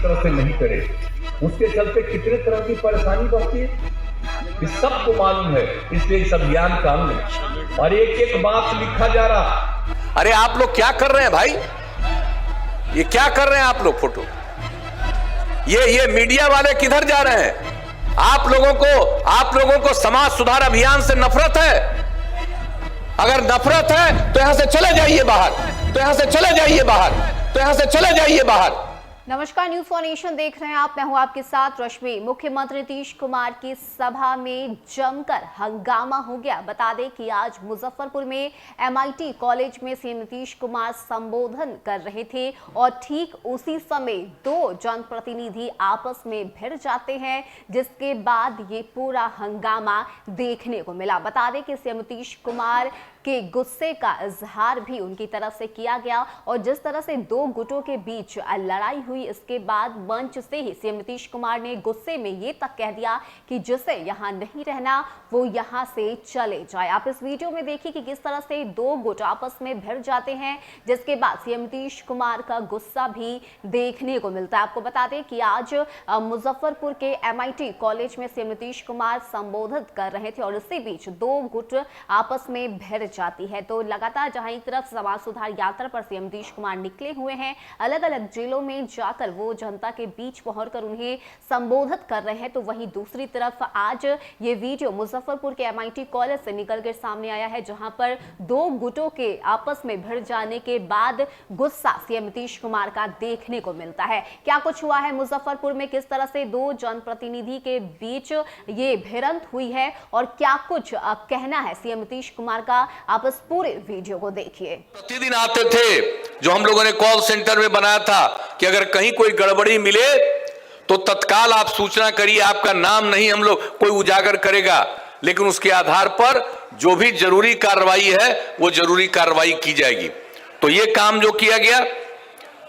तरह से नहीं करे, उसके चलते कितने तरह की परेशानी बढ़ती है, इस सबको मालूम है। इसलिए इस अभियान का हमने और एक एक बात लिखा जा रहा। अरे आप लोग क्या कर रहे हैं भाई, ये क्या कर रहे हैं आप लोग? फोटो ये मीडिया वाले किधर जा रहे हैं? आप लोगों को समाज सुधार अभियान से नफरत है। अगर नफरत है तो यहां से चले जाइए बाहर, तो यहां से चले जाइए बाहर, तो यहां से चले जाइए बाहर। नमस्कार, न्यूज फॉर नेशन देख रहे हैं आप। मैं हूं आपके साथ रश्मि। मुख्यमंत्री नीतीश कुमार की सभा में जमकर हंगामा हो गया। बता दें कि आज मुजफ्फरपुर में MIT कॉलेज में सीएम नीतीश कुमार संबोधन कर रहे थे और ठीक उसी समय दो जनप्रतिनिधि आपस में भिड़ जाते हैं, जिसके बाद ये पूरा हंगामा देखने को मिला। बता दें कि सीएम नीतीश कुमार के गुस्से का इजहार भी उनकी तरफ से किया गया और जिस तरह से दो गुटों के बीच लड़ाई हुई, इसके बाद मंच से ही सीएम नीतीश कुमार ने गुस्से में ये तक कह दिया कि जिसे यहां नहीं रहना वो यहां से चले जाए। आप इस वीडियो में देखिए कि किस तरह से दो गुट आपस में भिड़ जाते हैं, जिसके बाद सीएम नीतीश कुमार का गुस्सा भी देखने को मिलता है। आपको बता दें कि आज मुजफ्फरपुर के MIT कॉलेज में सीएम नीतीश कुमार संबोधित कर रहे थे और इसी बीच दो गुट आपस में भिड़ जाती है। तो लगातार जहां एक तरफ समाज सुधार यात्रा पर सीएम नीतीश कुमार निकले हुए हैं, अलग अलग जिलों में जाकर वो जनता के बीच पहुंचकर उन्हें संबोधित कर रहे हैं, तो वहीं दूसरी तरफ आज ये वीडियो मुजफ्फरपुर के MIT कॉलेज से निकल कर सामने आया है, जहां पर दो गुटों के आपस में भिड़ जाने के बाद गुस्सा सीएम नीतीश कुमार का देखने को मिलता है। क्या कुछ हुआ है मुजफ्फरपुर में, किस तरह से दो जनप्रतिनिधि के बीच ये भिड़ंत हुई है और क्या कुछ कहना है सीएम नीतीश कुमार का, आप इस पूरे वीडियो को देखिए। प्रतिदिन आते थे, जो हम लोगों ने कॉल सेंटर में बनाया था कि अगर कहीं कोई गड़बड़ी मिले तो तत्काल आप सूचना करिए, आपका नाम नहीं हम लोग कोई उजागर करेगा, लेकिन उसके आधार पर जो भी जरूरी कार्रवाई है वो जरूरी कार्रवाई की जाएगी। तो ये काम जो किया गया,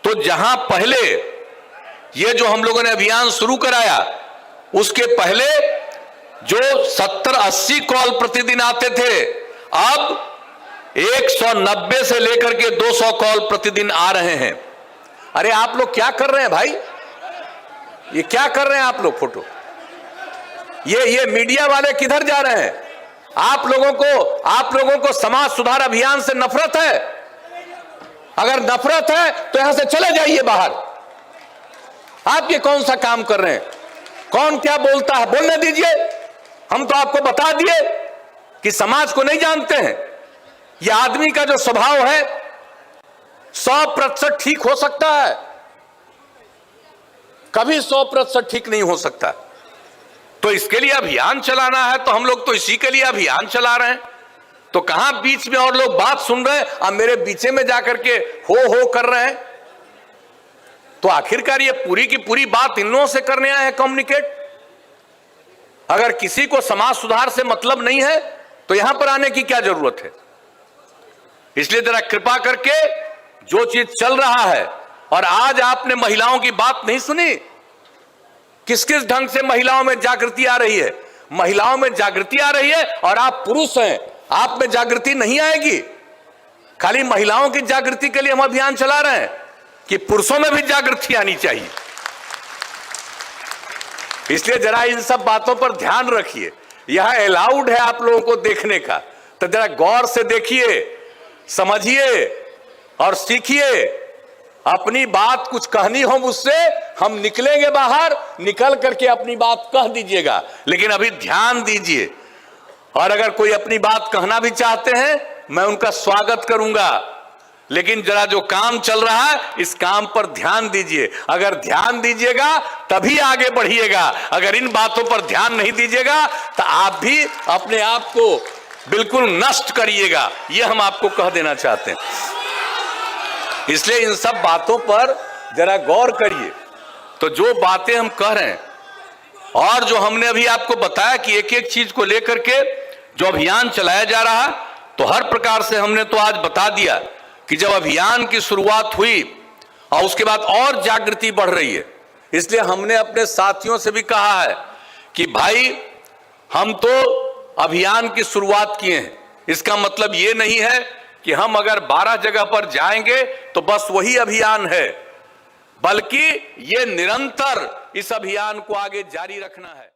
तो जहां पहले ये जो हम लोगों ने अभियान शुरू कराया, उसके पहले जो 70-80 कॉल प्रतिदिन आते थे, अब 190 से लेकर के 200 कॉल प्रतिदिन आ रहे हैं। अरे आप लोग क्या कर रहे हैं भाई, ये क्या कर रहे हैं आप लोग? फोटो ये मीडिया वाले किधर जा रहे हैं? आप लोगों को समाज सुधार अभियान से नफरत है। अगर नफरत है तो यहां से चले जाइए बाहर। आप ये कौन सा काम कर रहे हैं? कौन क्या बोलता है बोलने दीजिए। हम तो आपको बता दिए कि समाज को नहीं जानते हैं। यह आदमी का जो स्वभाव है 100% ठीक हो सकता है, कभी 100% ठीक नहीं हो सकता। तो इसके लिए अभियान चलाना है, तो हम लोग तो इसी के लिए अभियान चला रहे हैं। तो कहां बीच में और लोग बात सुन रहे हैं, अब मेरे बीचे में जाकर के हो कर रहे हैं। तो आखिरकार ये पूरी की पूरी बात इन लोगों से करने आए हैं कम्युनिकेट। अगर किसी को समाज सुधार से मतलब नहीं है तो यहां पर आने की क्या जरूरत है? इसलिए जरा कृपा करके जो चीज चल रहा है, और आज आपने महिलाओं की बात नहीं सुनी, किस किस ढंग से महिलाओं में जागृति आ रही है। महिलाओं में जागृति आ रही है और आप पुरुष हैं, आप में जागृति नहीं आएगी। खाली महिलाओं की जागृति के लिए हम अभियान चला रहे हैं कि पुरुषों में भी जागृति आनी चाहिए। इसलिए जरा इन सब बातों पर ध्यान रखिए। यह अलाउड है आप लोगों को देखने का, तो जरा गौर से देखिए, समझिए और सीखिए। अपनी बात कुछ कहनी हो मुझसे, हम निकलेंगे बाहर, निकल करके अपनी बात कह दीजिएगा, लेकिन अभी ध्यान दीजिए। और अगर कोई अपनी बात कहना भी चाहते हैं, मैं उनका स्वागत करूंगा, लेकिन जरा जो काम चल रहा है इस काम पर ध्यान दीजिए। अगर ध्यान दीजिएगा तभी आगे बढ़िएगा। अगर इन बातों पर ध्यान नहीं दीजिएगा तो आप भी अपने आप को बिल्कुल नष्ट करिएगा। यह हम आपको कह देना चाहते हैं। इसलिए इन सब बातों पर जरा गौर करिए। तो जो बातें हम कह रहे हैं और जो हमने अभी आपको बताया कि एक एक चीज को लेकर के जो अभियान चलाया जा रहा है, तो हर प्रकार से हमने तो आज बता दिया कि जब अभियान की शुरुआत हुई और उसके बाद और जागृति बढ़ रही है। इसलिए हमने अपने साथियों से भी कहा है कि भाई हम तो अभियान की शुरुआत किए हैं, इसका मतलब ये नहीं है कि हम अगर 12 जगह पर जाएंगे तो बस वही अभियान है। बल्कि ये निरंतर इस अभियान को आगे जारी रखना है।